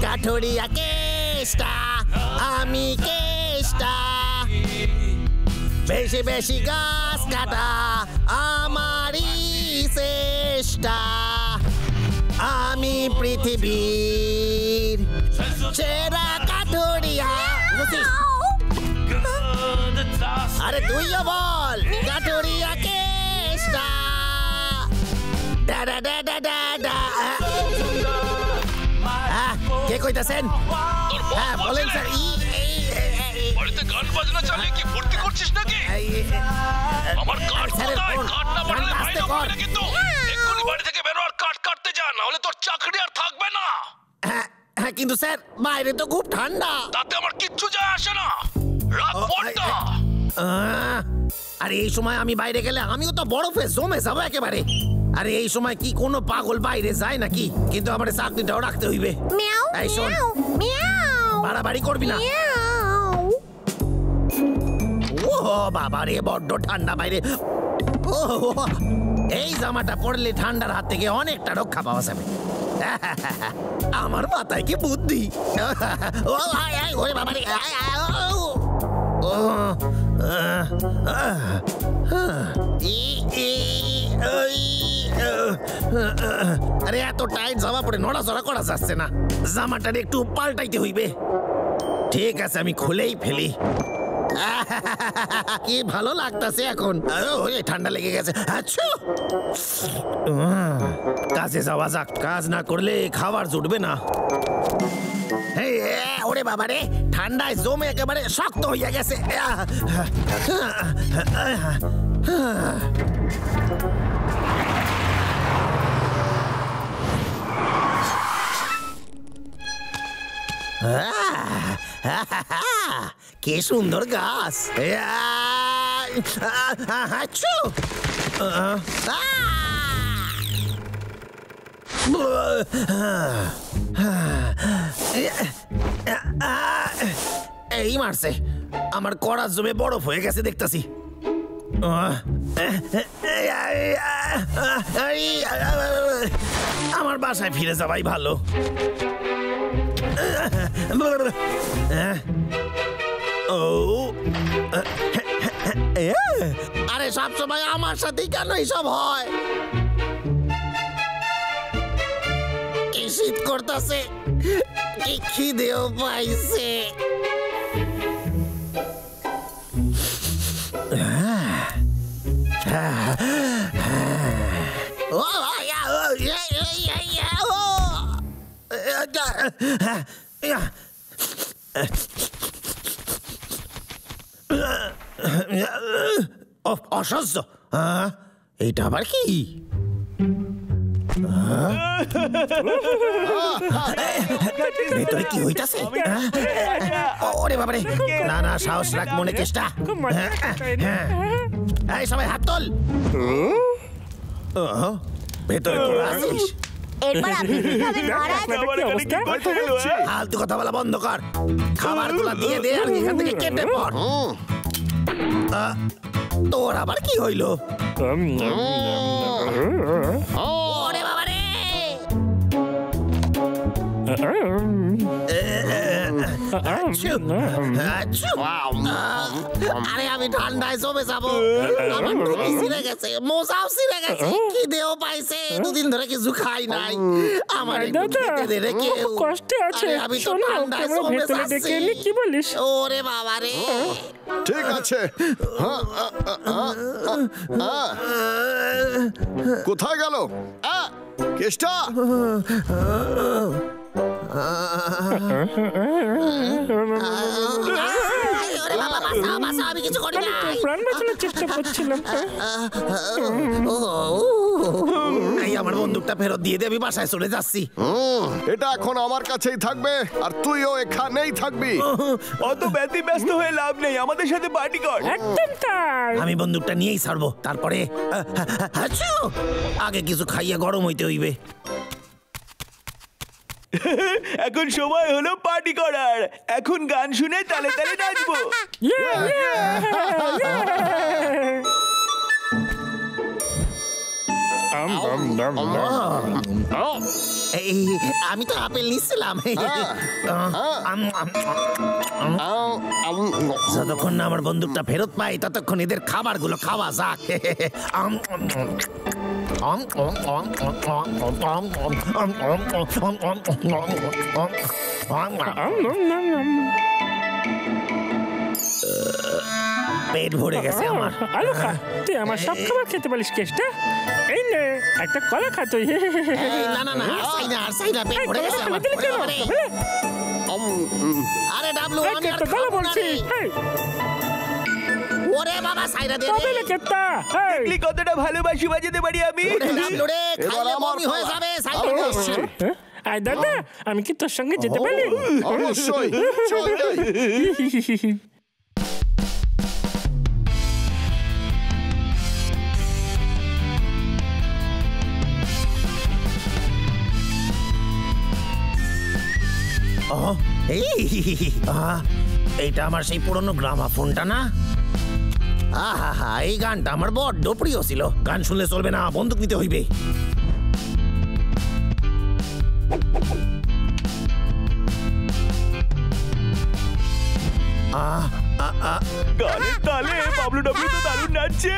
কাঠুরিয়া কেষ্টা, আমি কেষ্টা। বেশি বেশি গাছ কাটা আমারই চেষ্টা। আমি পৃথিবীর সেরা কাঠুরিয়া। আরে তুইও বল কাঠুরিয়া কেষ্টা। কে কইতাছেন? হ্যাঁ বলেন স্যার। বাড়িতে গান বাজনা চালিয়ে কি ভর্তি করছিস নাকি? আমার কাঠ কোথায়? কাঠ না বাড়লে বাইরে বাইরে কিন্তু এক্ষুনি বাড়ি থেকে বেরো আর কাঠ কাটতে যা, না হলে তোর চাকরি আর থাকবে না। হ্যাঁ কিন্তু স্যার বাইরে তো খুব ঠান্ডা। তাতে আমার কিচ্ছু যায় আসে না। রাগ পড়টা। আরে এই সময় আমি বাইরে গেলে আমিও তো বরফে জমে যাবো একেবারে। আরে এই সময় কি কোনো পাগল বাইরে যায় নাকি? কিন্তু আমার চাকরিটাও রাখতে হইবে। এই শোন, বাড়াবাড়ি করবি না। ও বাবা রে, বড্ড ঠান্ডা বাইরে। ও এই জামাটা পরলে ঠান্ডার হাত থেকে অনেকটা রক্ষা পাওয়া যাবে। আমার মাথায় কি বুদ্ধি। ওরে বাবা রে। আরে এত টাইট জামা পরে নড়াচড়া করা যাচ্ছে না। জামাটার একটু পাল্টাইতে হইবে। ঠিক আছে আমি খুলেই ফেলি। কি ভালো লাগতেছে এখন। ঠান্ডা লেগে গেছে। আচ্ছা কাজে যাওয়া যাক। কাজ না করলে খাবার জুটবে না। ওরে বাবা রে, ঠান্ডায় জমে একেবারে শক্ত হইয়া গেছে। কি সুন্দর গাছ। এই মারছে, আমার কড়া জমে বরফ হয়ে গেছে দেখতেছি। আমার বাসায় ফিরে যাওয়াই ভালো। আরে সব সময় আমার সাথেই কেন এইসব হয়? কি শীত করতেছে, কি খিদেও পাইছে। অসহ্য। এইটা আবার কি? ভেতরে কি হইতাছে? ওরে বাবারে, না না সাহস রাখ মনে চেষ্টা। এই সবাই হাত তোল। ভেতরে তোরা আছিস? ফালতু কথা বলা বন্ধ কর। খাবার গুলা দিয়ে দে আর এখান থেকে কেটে পড়। তোর আবার কি হইলো? ওরে বাবা রে, আরে আমি ঠান্ডায় জমে যাবো। আমার টুপি ছিঁড়ে গেছে, মোজাও ছিঁড়ে গেছে, খিদেও পাইছে। দুদিন ধরে কিছু খাই নাই। আমার কষ্টে আছে। আমি তো ঠান্ডায় জমে যাচ্ছি। কি বলিস? ওরে বাবা রে। ঠিক আছে, কোথায় গেল কেষ্টা? আমি কিছু করি না, প্রাণ বাঁচানোর চেষ্টা করছিলাম। আমার বন্দুকটা ফেরত দিয়ে দে, আমি বাসায় চলে যাচ্ছি। এটা এখন আমার কাছেই থাকবে আর তুইও এখানেই থাকবি। অত ব্যস্ত হয়ে লাভ নেই, আমাদের সাথে পার্টি কর। একদম তাই। আমি বন্দুকটা নিয়েই ছাড়বো, তারপরে আগে কিছু খাইয়ে গরম হইতে হইবে। এখন সময় হলো পার্টি করার। এখন গান শুনে তালে তালে নাচবো। এই আমি তো আপেল নিচ্ছিলাম। যতক্ষণ না আমার বন্দুকটা ফেরত পাই ততক্ষণ এদের খাবারগুলো খাওয়া যাক। পেট ভরে গেছে আমার। আলু খা, তুই আমার সব খাবার খেতে পারিস কেষ্টা। এই নে একটা কলা খা তুই। না না না, আর চাই না, পেট ভরে গেছে আমার। আরে ডাবলু, আমি আর খাবো বলছি। ওরে বাবা, সাইরা দে রে। কেষ্টা দেখলি কতটা ভালোবাসি বাজাতে পারি আমি। ডাবলু রে, খাইলে বমি হয়ে যাবে। সাইরা দে। আয় দাদা, আমি কি তোর সঙ্গে যেতে পারি? অবশ্যই, চল যাই। এইটা আমার সেই পুরনো গ্রামাফোনটা না? আহা, এই গানটা আমার বড্ড প্রিয় ছিল। গান শুনলে চলবে না, বন্দুক নিতে হইবে। গানের তালে বাবলু ডাবলু তো দারুণ নাচছে।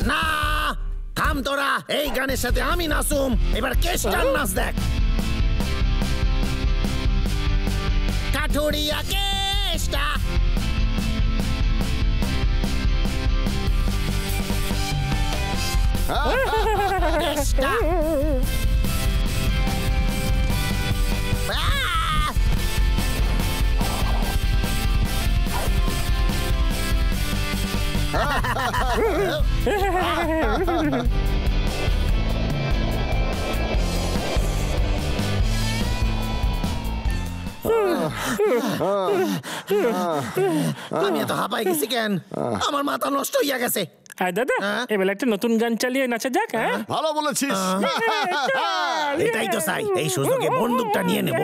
না, থাম তোরা। এই গানের সাথে আমি নাচুম। এবার কেষ্টার নাচ দেখ। কাঠুরিয়া কেষ্টা। কেষ্টা। আমি এত হাঁপাই গেছি কেন? আমার মাথা নষ্ট হইয়া গেছে। আয় দাদা, এবার একটা নতুন গান চালিয়ে নাচা যাক। হ্যাঁ, ভালো বলেছিস। এটাই তো চাই, এই সুযোগে বন্দুকটা নিয়ে নেব।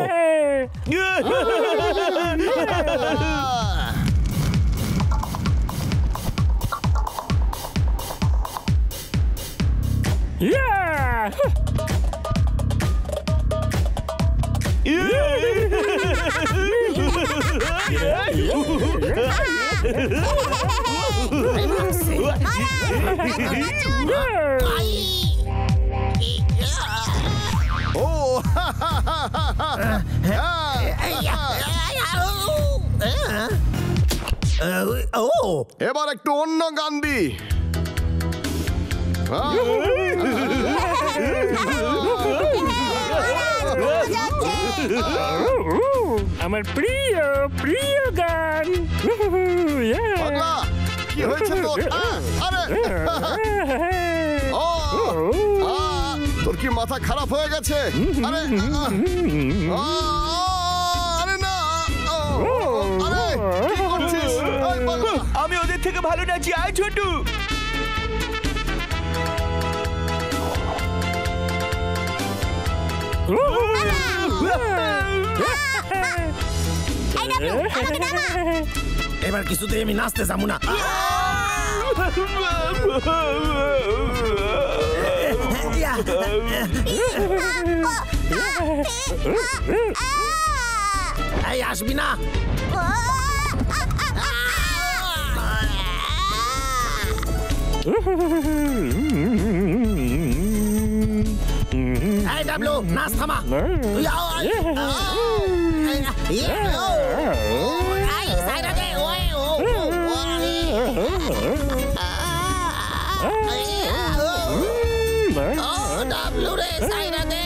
এবার একটু অন্য গান দি। আমার প্রিয় প্রিয় গান। কি হয়েছে তোর? তোর কি মাথা খারাপ হয়ে গেছে? আরে আরে না, আরে কি করছিস? আমি ওদের থেকে ভালো নাচি। আয় ছোটু। এবার কিছুতেই আমি নাচতে যাবো না। এই আসবি না। এই ডাবলু, নাচ থামা। তুই আও। সাইরা দে। ডাবলু রে, সাইরা দে।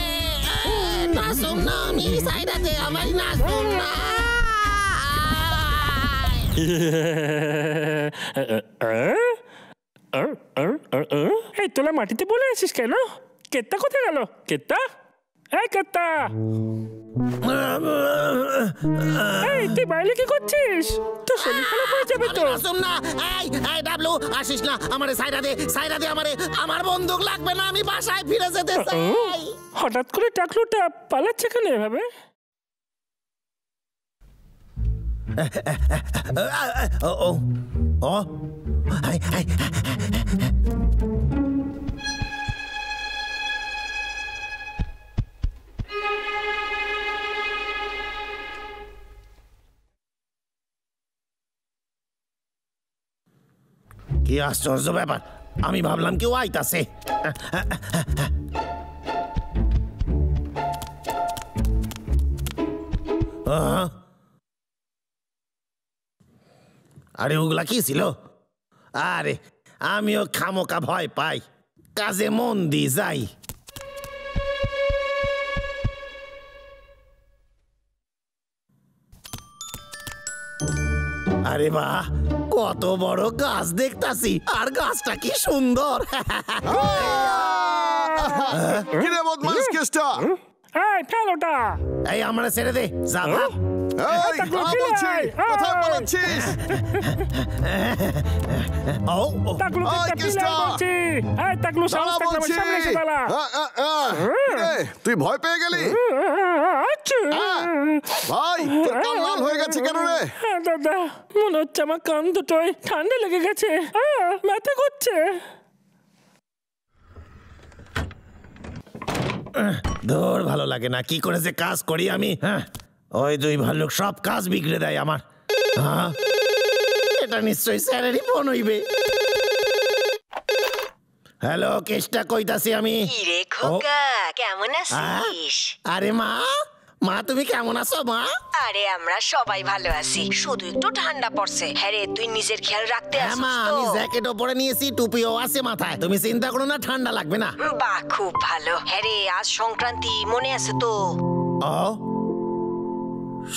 নাচুম না আমি, সাইরা দে। আমার নাচুম না। এই তোলা মাটিতে বলে আছিস কেন? কেত্তা কোথায় গেল? কেত্তা, এই কেত্তা, এই তুই বাইরে কি করছিস? তোর শরীর খারাপ হয়ে যাবে তো। নাচুম না। এই ডাবলু, আসিস না। আমারে সাইরা দে, সাইরা দে আমারে। আমার বন্দুক লাগবে না, আমি বাসায় ফিরে যেতে চাই। হঠাৎ করে টাকলুটা পালাচ্ছে কেন এভাবে? কি আশ্চর্য ব্যাপার, আমি ভাবলাম কেউ আইতাছে। আরে ওগুলা কি ছিল? আরে আমিও খামোকা ভয় পাই, কাজে মন দি যাই। আরে বাহ, কত বড় গাছ দেখতাছি, আর গাছটা কি সুন্দর। কিরে বদমাস কেষ্টা, এই ফেলোটা, এই আমরা ছেড়ে দে, যা ভাগ। এই বলছি, কোথায় পালাচ্ছিস? টাকলু কেষ্টা বলছি, এই টাকলু সাহস থাকলে আমার সামনে এসে দাঁড়া। তুই ভয় পেয়ে গেলি? ভাই তোর কান লাল হয়ে গেছে কেন রে? দাদা, মনে হচ্ছে আমার কান দুটোই ঠান্ডা লেগে গেছে, ব্যথা করছে। ধর ভালো লাগে না, কি করে যে কাজ করি আমি। ওই দুই ভাল্লুক সব কাজ বিগড়ে দেয় আমার। এটা নিশ্চয়ই স্যারেরই ফোন হইবে। হ্যালো, কেষ্টা কইতাছি আমি। কি রে খোকা, কেমন আছিস? আরে মা, মা তুমি কেমন আছো মা? আরে আমরা সবাই ভালো আছি, শুধু একটু ঠান্ডা পড়ছে। হ্যাঁ রে, তুই নিজের খেয়াল রাখতে হ্যাঁ মা, আমি জ্যাকেটও পরে নিয়েছি, টুপিও আছে মাথায়, তুমি চিন্তা করো না, ঠান্ডা লাগবে না। বাহ, খুব ভালো। হ্যাঁ রে, আজ সংক্রান্তি, মনে আছে তো? ও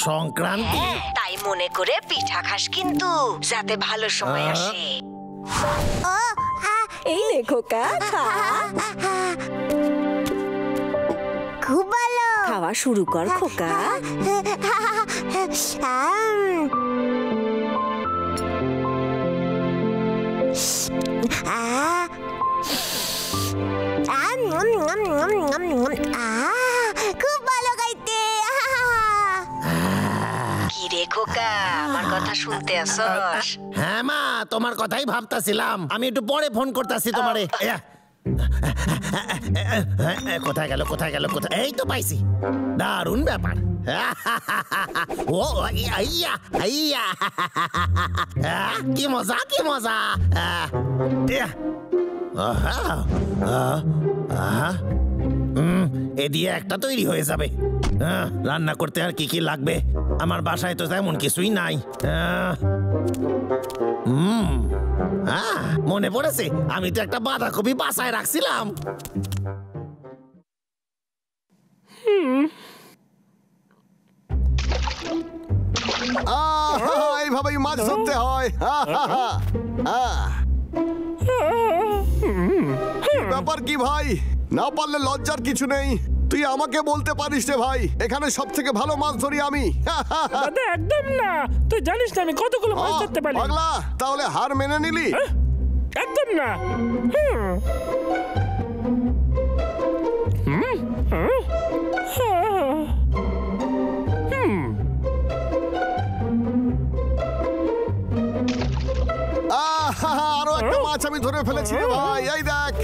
সংক্রান্তি? তাই মনে করে পিঠা খাস কিন্তু, যাতে ভালো সময় আসে। এই নে খোকা, খা। খুব ভালো, খাওয়া শুরু কর খোকা। খুব ভালো খাইতে। কি রে খোকা, আমার কথা শুনতে আসস? হ্যাঁ মা, তোমার কথাই ভাবতাছিলাম, আমি একটু পরে ফোন করতেছি তোমারে। কোথায় গেল কোথায় গেল কোথায়, এই তো পাইছি, দারুণ ব্যাপার। ও আইয়া আইয়া, কি মজা কি মজা। এ দিয়ে একটা তৈরি হয়ে যাবে। রান্না করতে আর কি কি লাগবে, আমার বাসায় তো তেমন কিছুই নাই। মনে পড়েছে, আমি তো একটা বাঁধাকপি বাসায় রাখছিলাম। এইভাবেই মাছ ধরতে হয়। ব্যাপার কি ভাই, না পারলে লজ্জার কিছু নেই, তুই আমাকে বলতে পারিস রে ভাই, এখানে সব থেকে ভালো মাছ ধরি আমি। দাদা একদম না, তুই জানিস না আমি কতগুলো মাছ ধরতে পারি। পাগলা, তাহলে হার মেনে নিলি? একদম না। আরো একটা মাছ আমি ধরে ফেলেছি রে ভাই, এই দেখ।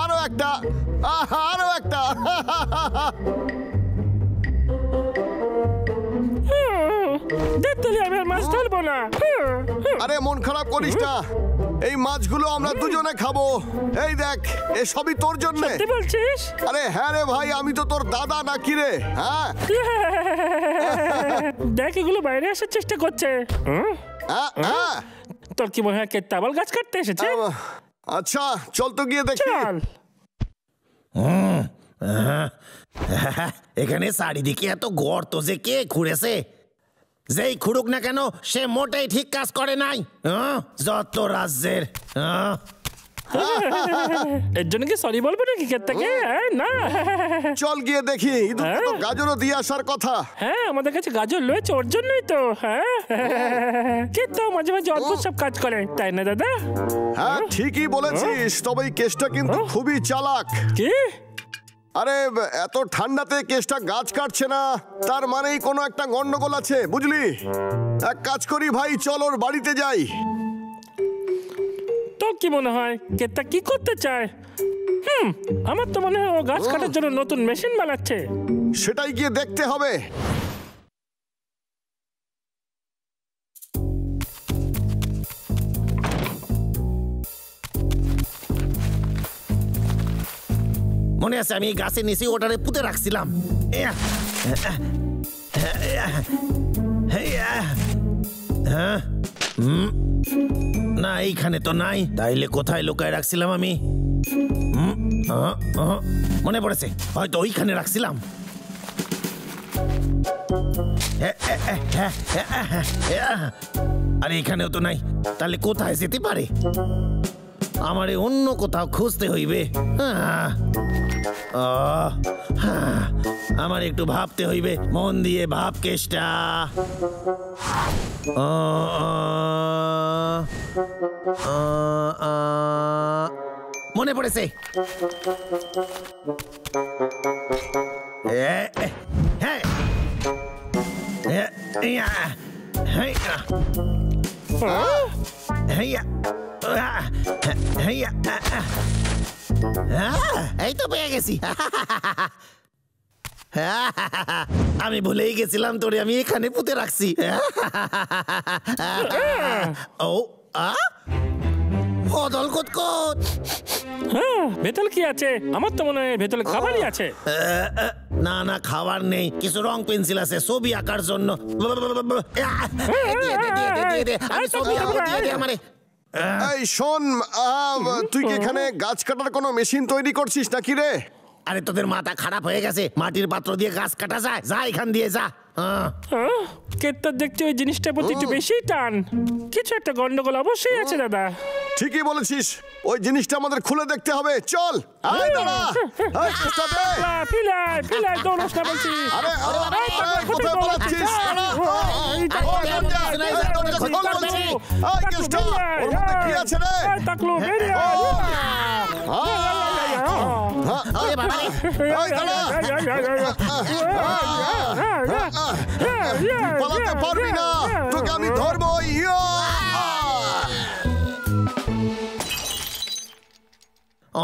আরো একটা, আরো একটা। আমি আর মাছ ধরবো না। আরে মন খারাপ করিস না, এই মাছগুলো আমরা দুজনে খাবো। এই দেখ, এসবই তোর জন্য। সত্যি বলছিস? আরে হ্যাঁ রে ভাই, আমি তো তোর দাদা নাকি রে। হ্যাঁ দেখ, এগুলো বাইরে আসার চেষ্টা করছে। তোর কি মনে হয় কেত্তাবল গাছ কাটতে এসেছে? আচ্ছা চল তো গিয়ে দেখি। চল। এখানে চারিদিকে এত গর্ত যে কে খুঁড়েছে, যেই খুঁড়ুক না কেন সে মোটেই ঠিক কাজ করে নাই। যত রাজ্যের। এর জন্য কি সরি বলবো নাকি কেত্তাকে? না, চল গিয়ে দেখি, গাজরও দিয়ে আসার কথা। হ্যাঁ, আমাদের কাছে গাজর রয়েছে, ওর জন্যই তো। হ্যাঁ, কেত্তা মাঝে মাঝে অদ্ভুত সব কাজ করে, তাই না দাদা? হ্যাঁ ঠিকই বলেছিস, তবে এই কেসটা কিন্তু খুবই চালাক। কি? আরে এত ঠান্ডাতে কেসটা গাছ কাটছে না, তার মানেই কোনো একটা গন্ডগোল আছে, বুঝলি? এক কাজ করি ভাই, চল ওর বাড়িতে যাই। তো কি মনে হয় কেতা কি করতে চায়? আমার তো মনে হয় ও গাছ কাটার জন্য নতুন মেশিন বানাচ্ছে। সেটাই গিয়ে দেখতে হবে। মনে আছে আমি এই গাছের নিচে ওটারে পুঁতে রাখছিলাম। না এইখানে তো নাই, তাইলে কোথায় লুকায় রাখছিলাম আমি? মনে পড়েছে, হয়তো ওইখানে রাখছিলাম। আরে এখানেও তো নাই, তাহলে কোথায় যেতে পারে? আমারে অন্য কোথাও খুঁজতে হইবে। আমার একটু ভাবতে হইবে, মন দিয়ে ভাব কেষ্টা। মনে পড়েছে, এই তো পেয়ে গেছি। আমি ভুলেই গেছিলাম তোরে আমি এখানে পুঁতে রাখছি। ও বদল কোত। ভেতর কি আছে? আমার তো মনে হয় ভেতরে খাবারই আছে। না না, খাবার নেই, কিছু রং পেন্সিল আছে ছবি আঁকার জন্য। আমি ছবি আঁকবো, দিয়ে দে আমারে। এই শোন, তুই কি এখানে গাছ কাটার কোনো মেশিন তৈরি করছিস নাকি রে? আরে তোদের মাথা খারাপ হয়ে গেছে, মাটির পাত্র দিয়ে গাছ কাটা যায়? যা এখান দিয়ে যা। কেতা দেখছি ওই জিনিসটা প্রতি একটু বেশি টান, কিছু একটা গন্ডগোল অবশ্যই আছে দাদা। ঠিকই বলেছিস, ওই জিনিসটা আমাদের খুলে দেখতে হবে। চল, আয় দাঁড়া। ফিলাই দৌড়াস না বলছি। আরে কোথায় পালাচ্ছিস? কি আছে রে? তাকলো বেরিয়ে পালাতে পারবি না, তোকে আমি ধরবো।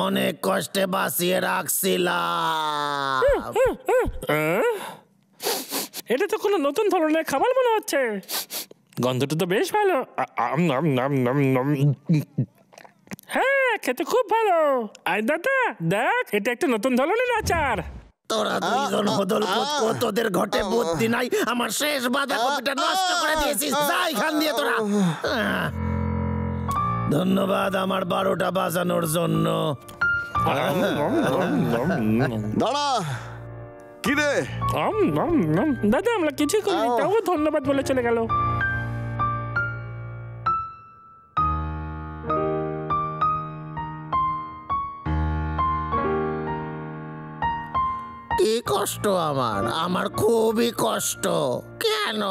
অনেক কষ্টে বাঁচিয়ে রাখছিলাম। এটা তো কোনো নতুন ধরনের খাবার মনে হচ্ছে, গন্ধটা তো বেশ ভালো। হ্যাঁ, খেতে খুব ভালো। আয় দাদা দেখ, এটা একটা নতুন ধরনের আচার। তোরা দুইজন বদল কত, তোদের ঘটে বুদ্ধি নাই। আমার শেষ বাঁধাকপিটা নষ্ট করে দিয়েছিস, যা এখান দিয়ে তোরা। ধন্যবাদ আমার 12টা বাজানোর জন্য। দাঁড়া, কি রে? দাদা আমরা কিছু করিনি, তাও ধন্যবাদ বলে চলে গেল। কি কষ্ট আমার খুবই কষ্ট। কেন?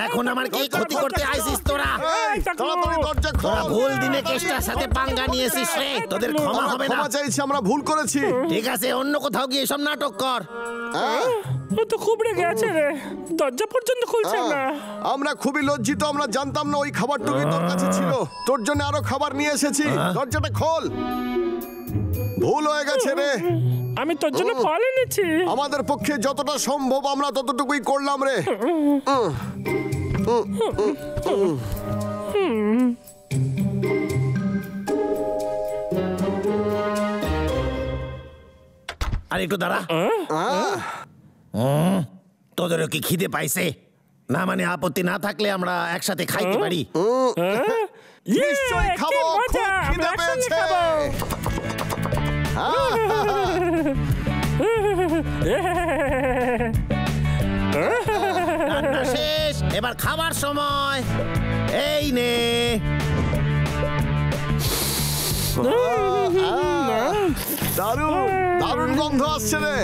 এখন আমার কি ক্ষতি করতে আইছিস তোরা? তোরা ভুল দিনে কেষ্টার সাথে পাঙ্গা নিয়েছিস রে, তোদের ক্ষমা হবে না। ক্ষমা চাইছি, আমরা ভুল করেছি। ঠিক আছে, অন্য কোথাও গিয়ে সব নাটক কর। ও তো খুব রেগে আছে রে, দরজা পর্যন্ত খুলছে না। আমরা খুবই লজ্জিত, আমরা জানতাম না ওই খাবারটুকুই তোর কাছে ছিল। তোর জন্য আরো খাবার নিয়ে এসেছি, দরজাটা খোল। ভুল হয়ে গেছে রে, আমি তোর জন্য ফল এনেছি। আমাদের পক্ষে যতটা সম্ভব আমরা ততটুকুই করলাম রে। আর একটু দাঁড়া। তোদেরও কি খিদে পাইছে? না মানে আপত্তি না থাকলে আমরা একসাথে খাইতে পারি। নিশ্চয়ই খাবো, খুব খিদে পেয়েছে। রান্না শেষ, এবার খাবার সময়। এই নে। দারুণ দারুণ গন্ধ আসছে রে।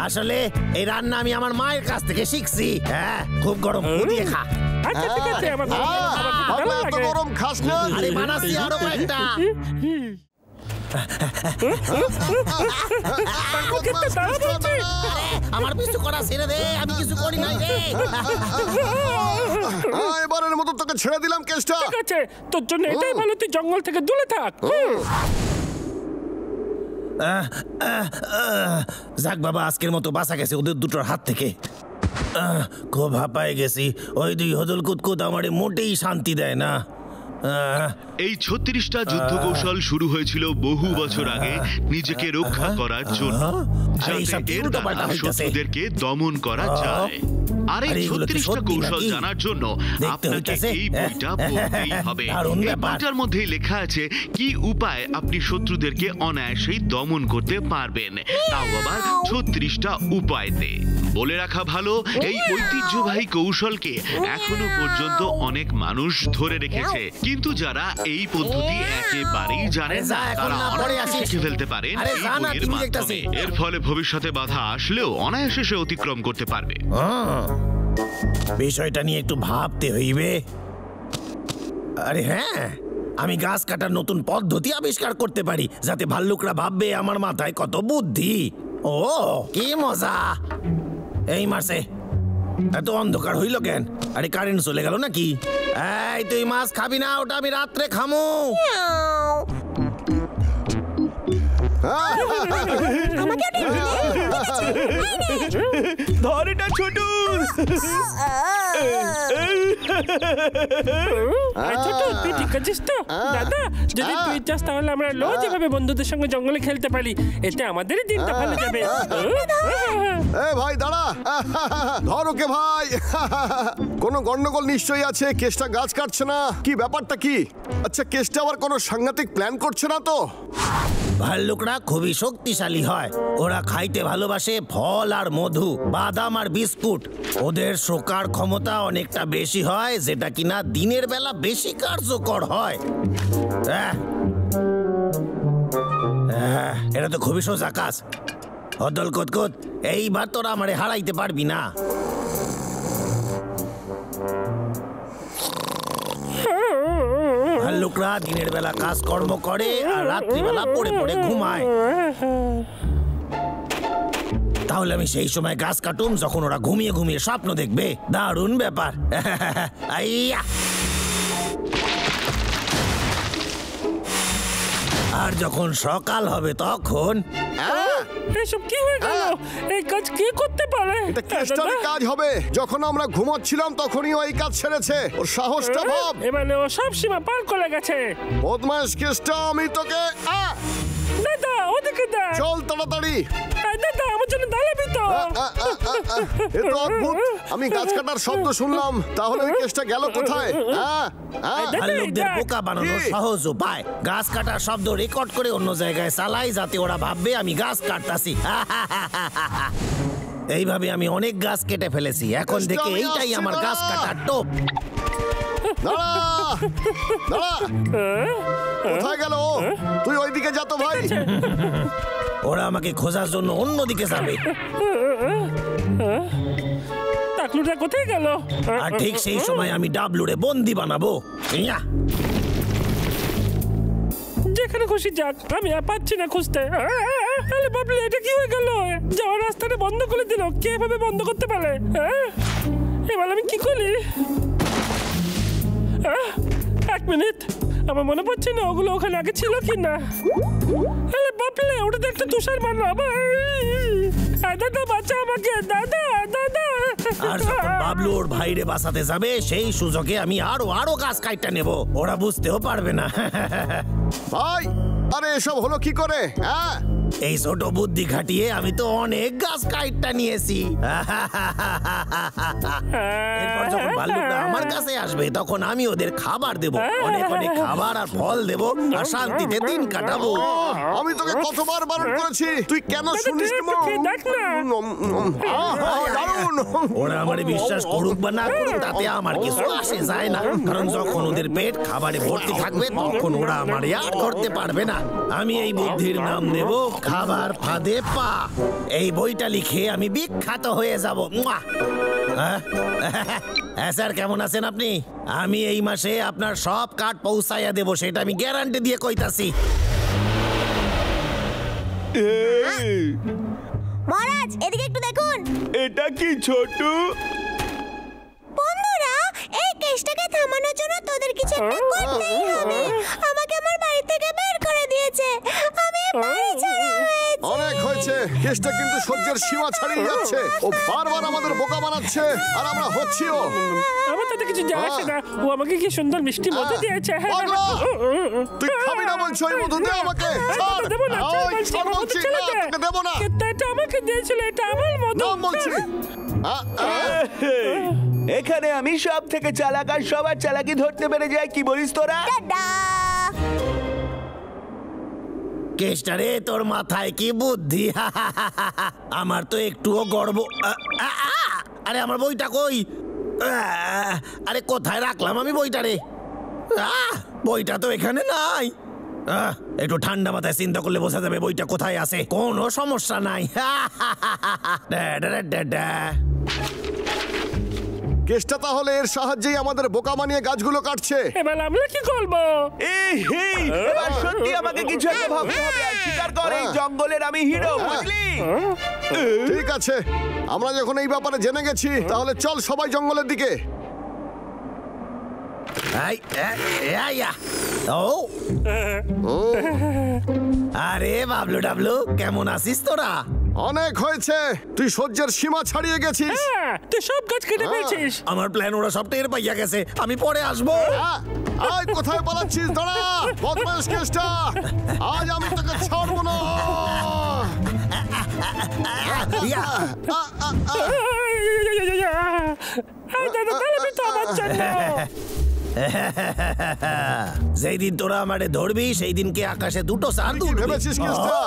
আসলে এই রান্না আমি আমার মায়ের কাছ থেকে শিখছি। হ্যাঁ, খুব গরম, দিয়ে খা। আচ্ছা ঠিক আছে আমার ভালো এত লাগে গরম খাস না। আরে বানাসি আরো কয়েকটা। আমার পিছু করা ছেড়ে দে, আমি কিছু করি নাই রে। এবারের মতো তোকে ছেড়ে দিলাম কেসটা। ঠিক আছে তোর জন্য এটাই ভালো, তুই জঙ্গল থেকে দূরে থাক। যাক বাবা, আজকের মতো বাঁচা গেছে ওদের দুটোর হাত থেকে। খুব হাঁপায় গেছি। ওই দুই হদল কুতকুত আমারে মোটেই শান্তি দেয় না। এই 36টা যুদ্ধ কৌশল শুরু হয়েছিল বহু বছর আগে নিজেকে রক্ষা করার জন্য, যাতে এর দ্বারা শত্রুদেরকে দমন করা যায়। আর এই 36টা কৌশল জানার জন্য আপনাকে এই বইটা পড়তেই হবে। এই বইটার মধ্যে লেখা আছে কি উপায় আপনি শত্রুদেরকে অনায়াসেই দমন করতে পারবেন, তাও আবার 36টা উপায়তে। বলে রাখা ভালো, এই ঐতিহ্যবাহী কৌশলকে এখনো পর্যন্ত অনেক মানুষ ধরে রেখেছে, কিন্তু যারা এই পদ্ধতি একেবারেই জানেন না তারা অনেক শিখে ফেলতে পারেন এই বইয়ের মাধ্যমে। এর ফলে ভবিষ্যতে বাধা আসলেও অনায়াসে সে অতিক্রম করতে পারবে। বিষয়টা নিয়ে একটু ভাবতে হইবে। আরে হ্যাঁ, আমি গাছ কাটার নতুন পদ্ধতি আবিষ্কার করতে পারি, যাতে ভাল্লুকরা ভাববে আমার মাথায় কত বুদ্ধি। ও কি মজা! এই মারছে, এত অন্ধকার হইল কেন? আরে কারেন্ট চলে গেল নাকি? এই তুই মাছ খাবি না, ওটা আমি রাত্রে খামু। ধর এটা ছোট। ছোট তুই ঠিক আছিস তো? দাদা যদি তুই চাস তাহলে আমরা রোজ এভাবে বন্ধুদের সঙ্গে জঙ্গলে খেলতে পারি, এতে আমাদেরই দিনটা ভালো যাবে। এ ভাই দাঁড়া, ধর ওকে ভাই। কোনো গন্ডগোল নিশ্চয়ই আছে, কেসটা গাছ কাটছে না। কি ব্যাপারটা কি? আচ্ছা কেসটা আবার কোনো সাংঘাতিক প্ল্যান করছে না তো? ভাল্লুকরা খুবই শক্তিশালী হয়। ওরা খাইতে ভালোবাসে ফল আর মধু, বাদাম আর বিস্কুট। ওদের শোকার ক্ষমতা অনেকটা বেশি হয়, যেটা কিনা দিনের বেলা বেশি কার্যকর হয়। এটা তো খুবই সোজা কাজ। হদল কুতকুত, এইবার তোরা আমারে হারাইতে পারবি না। ভাল্লুকরা দিনের বেলা কাজকর্ম করে আর রাত্রিবেলা পড়ে পড়ে ঘুমায়। তাহলে আমি সেই সময় গাছ কাটুম যখন ওরা ঘুমিয়ে ঘুমিয়ে স্বপ্ন দেখবে। দারুণ ব্যাপার। আইয়া! আর যখন সকাল হবে তখন এসব কি হয়ে গেল? এই কাজ কে করতে পারে? এটা কেসটারই কাজ হবে। যখন আমরা ঘুমোচ্ছিলাম তখনই ওই কাজ ছেড়েছে। ওর সাহসটা ভাব। এবারে ও সব সীমা পার করে গেছে। বদমাইশ কেসটা, আমি তোকে দাদা ওদিকে দেখ, চল তাড়াতাড়ি। দাদা আমার জন্য দাঁড়াবি তো? এ তো অদ্ভুত, আমি গাছ কাটার শব্দ শুনলাম, তাহলে ওই কেসটা গেল কোথায়? ভাল্লুকদের বোকা বানানোর সহজ উপায়, গাছ কাটার শব্দ রেকর্ড করে অন্য জায়গায় চালাই, যাতে ওরা ভাববে আমি গাছ কাটতাছি। এইভাবে আমি অনেক গাছ কেটে ফেলেছি। এখন থেকে এইটাই আমার গাছ কাটার টোপ। দাঁড়া দাঁড়া, কোথায় গেল? তুই ওইদিকে যা তো ভাই। ওরা আমাকে খোঁজার জন্য অন্যদিকে যাবে। টাকলুটা কোথায় গেল? আর ঠিক সেই সময় আমি ডাবলুরে বন্দি বানাবো। ইয়া! যেখানে খুশি যাক, আমি আর পাচ্ছি না খুঁজতে। আরে বাবলে, এটা কি হয়ে গেল? যাওয়ার রাস্তাটা বন্ধ করে দিল। কে এভাবে বন্ধ করতে পারে? এবার আমি কি করি? এক মিনিট, আমার মনে পড়ছে না ওগুলো ওখানে আগে ছিল কি না। আরে বাপলে, ওটা তো একটা তুষার মারলো আবার। দাদা বাঁচা আমাকে, দাদা দাদা। আর যখন বাবলু ওর ভাইরে বাঁচাতে যাবে, সেই সুযোগে আমি আরো গাছ কাটটা নেব। ওরা বুঝতেও পারবে না। ভাই, আরে এসব হলো কি করে? এই ছোট বুদ্ধি খাটিয়ে আমি তো অনেক গাছ কাটটা নিয়েছি। এরপর যখন ভাল্লুকরা আমার কাছে আসবে, তখন আমি ওদের খাবার দেব, অনেক অনেক খাবার আর ফল দেব, আর শান্তিতে দিন কাটাবো। আমি তোকে কতবার বারণ করেছি, তুই কেন শুনিস না? ওরা আমারে বিশ্বাস করুক বা না করুক, তাতে আমার কিছু আসে যায় না, কারণ যখন ওদের পেট খাবারে ভর্তি থাকবে, তখন ওরা আমারে আর করতে পারবে না। আমি এই বুদ্ধির নাম দেব খাবার ফাঁদে পা, এই বইটা লিখে আমি বিখ্যাত হয়ে যাব। হ্যাঁ স্যার, কেমন আছেন আপনি? আমি এই মাসে আপনার সব কার্ড পৌঁছাইয়া দেবো, সেটা আমি গ্যারান্টি দিয়ে কইতাছি। মহারাজ, এদিকে একটু দেখুন। এটা কি ছোটু? বন্ধুরা, এই কেসটাকে থামানোর জন্য তোদের কিছু একটা করতেই হবে। আমাকে আমার বাড়ি থেকে বের করে দিয়েছে, আমি বাড়ি ছাড়া হয়েছি। অনেক হয়েছে, কেসটা কিন্তু সহ্যের সীমা ছাড়িয়ে যাচ্ছে। ও বারবার আমাদের বোকা বানাচ্ছে, আর আমরা হচ্ছিও। আমার তাতে কিছু যায় আসে না। ও আমাকে কি সুন্দর মিষ্টি মধু দিয়েছে। পাগলা! তুই খাবি না বলছো এই মধু? দে আমাকে। ছাড়। দেবো না, ওই, ছাড় বলছি। না, তোকে দেবো না। এটা আমাকে দিয়েছিল, এটা আমার মধু। না বলছি। এখানে আমি সব থেকে চালাক আর সবার চালাকি ধরতে পেরে যাই। কি বলিস তোরা? টাটা। কেসটা রে, তোর মাথায় কি বুদ্ধি! আমার তো একটুও গর্ব। আরে আমার বইটা কই? আরে কোথায় রাখলাম আমি বইটা রে? বইটা তো এখানে নাই। একটু ঠান্ডা মাথায় চিন্তা করলে বোঝা যাবে বইটা কোথায় আছে। কোনো সমস্যা নাই। কেসটা তাহলে এর সাহায্যেই আমাদের বোকা বানিয়ে গাছগুলো কাটছে। এবার আমরা কি করবো? এবার সত্যি আমাকে কিছু একটা ভাবতে হবে। আর স্বীকার কর, এই জঙ্গলের আমি হিরো, বুঝলি? ঠিক আছে, আমরা যখন এই ব্যাপারে জেনে গেছি, তাহলে চল সবাই জঙ্গলের দিকে। আরে বাবলু ডাবলু, কেমন আছিস তোরা? অনেক হয়েছে, তুই সহ্যের সীমা ছাড়িয়ে গেছিস। তুই সব গাছ কেটে ফেলছিস। আমার প্ল্যান ওরা সব টের পাইয়া গেছে, আমি পরে আসবো। আয়, কোথায় পালাচ্ছিস? দাঁড়া, বদমাইশ কেসটা, আজ আমি তোকে ছাড়বো না। যেই দিন তোরা আমারে ধরবি, সেই দিনকে আকাশে দুটো চাঁদ উঠবে। ভেবেছিস কেসটা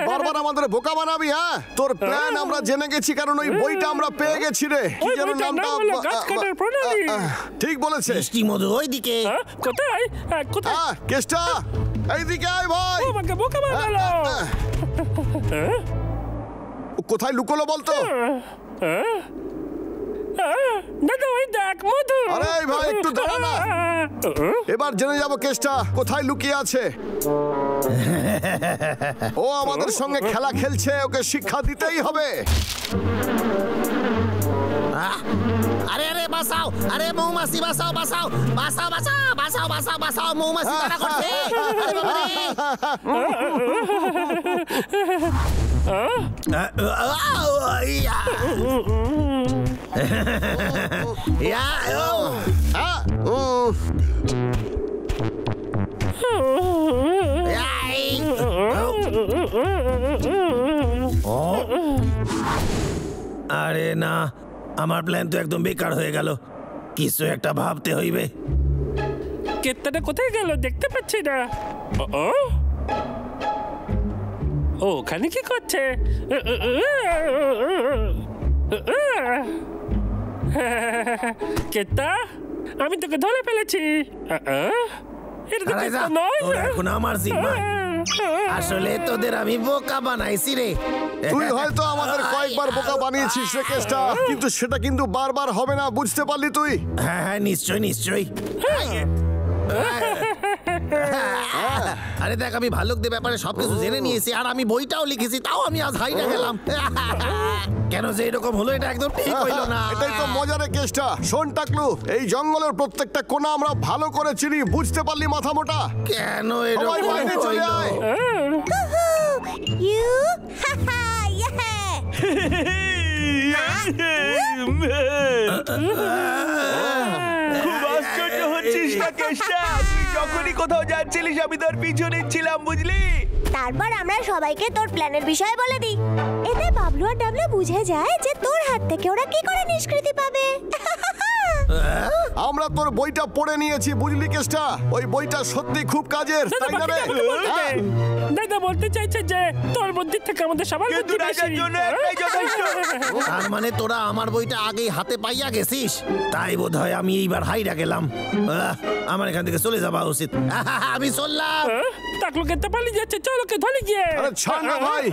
বারবার আমাদের বোকা বানাবি? হ্যাঁ, তোর প্ল্যান আমরা জেনে গেছি, কারণ ওই বইটা আমরা পেয়ে গেছি রে। কি যেন নামটা? ঠিক বলেছে। মিষ্টি মধু ওইদিকে। কোথায় কোথায়? কেসটা এইদিকে আয় ভাই। আমাকে বোকা বানালো। কোথায় লুকোলো বলতো? দাদা ওই দেখ মধু। আরে ভাই, একটু দাঁড়া না। এবার জেনে যাবো কেসটা কোথায় লুকিয়ে আছে। ও আমাদের সঙ্গে খেলা খেলছে, ওকে শিক্ষা দিতেই হবে। আরে আরে বাঁচাও! আরে মৌমাছি বাঁচাও, বাঁচাও, বাঁচাও, বাঁচাও, বাঁচাও, বাঁচাও, বাঁচাও! মৌমাছি তাড়া করছে। আরে বাবা আরে না, আমার প্ল্যান তো একদম বেকার হয়ে গেল। কিছু একটা ভাবতে হইবে। কেতটা কোথায় গেল? দেখতে পাচ্ছি না। ও ওখানে কি করছে? কেতা, আমি তোকে ধরে ফেলেছি। এখন আমার জিম্মা। আসলে তোদের আমি বোকা বানাইছি রে। তুই হয়তো আমাদের কয়েকবার বোকা বানিয়েছিস রে কেসটা, কিন্তু সেটা কিন্তু বারবার হবে না, বুঝতে পারলি তুই? হ্যাঁ হ্যাঁ, নিশ্চয় নিশ্চয়। আরে দেখ, আমি ভালুকদের ব্যাপারে সবকিছু জেনে নিয়েছি, আর আমি বইটাও লিখেছি, তাও আমি আজ হাইরা গেলাম। কেন যে এরকম হলো, এটা একদম ঠিক হইলো না। এটাই তো মজার কেসটা। শোন টাকলু, এই জঙ্গলের প্রত্যেকটা কোণা আমরা ভালো করে চিনি, বুঝতে পারলি মাথা মোটা? কেন এরকম হইলো? খুব আশ্চর্য হচ্ছিস না কেসটা? তুই যখনই কোথাও যাচ্ছিলিস, আমি তোর পিছু নিচ্ছিলাম, বুঝলি? তারপর আমরা সবাইকে তোর প্ল্যানের বিষয়ে বলে দিই। এতে বাবলু আর ডাবলু বুঝে যায় যে তোর হাত থেকে ওরা কি করে নিষ্কৃতি পাবে। আমরা তোর বইটা পড়ে নিয়েছি, বুঝলি কেসটা? ওই বইটা সত্যি খুব কাজের, তাই না রে? দাদা বলতে চাইছে যে তোর বুদ্ধি থেকে আমাদের সবার কিন্তু বুদ্ধি বেশি। রাজার জন্য একটাই যথেষ্ট। তার মানে তোরা আমার বইটা আগেই হাতে পাইয়া গেছিস, তাই বোধ হয় আমি এইবার হাইরা গেলাম। আমার এখান থেকে চলে যাওয়া উচিত। আমি চললাম। টাকলু কেটে পালিয়ে যাচ্ছে, চলো কে ধরে গিয়ে। আরে ছাড় না ভাই,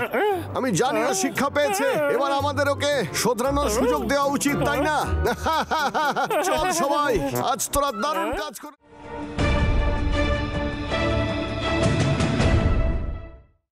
আমি জানি ও শিক্ষা পেয়েছে, এবার আমাদের ওকে শোধরানোর সুযোগ দেওয়া উচিত, তাই না? চল সবাই, আজ তোরা দারুণ কাজ করে।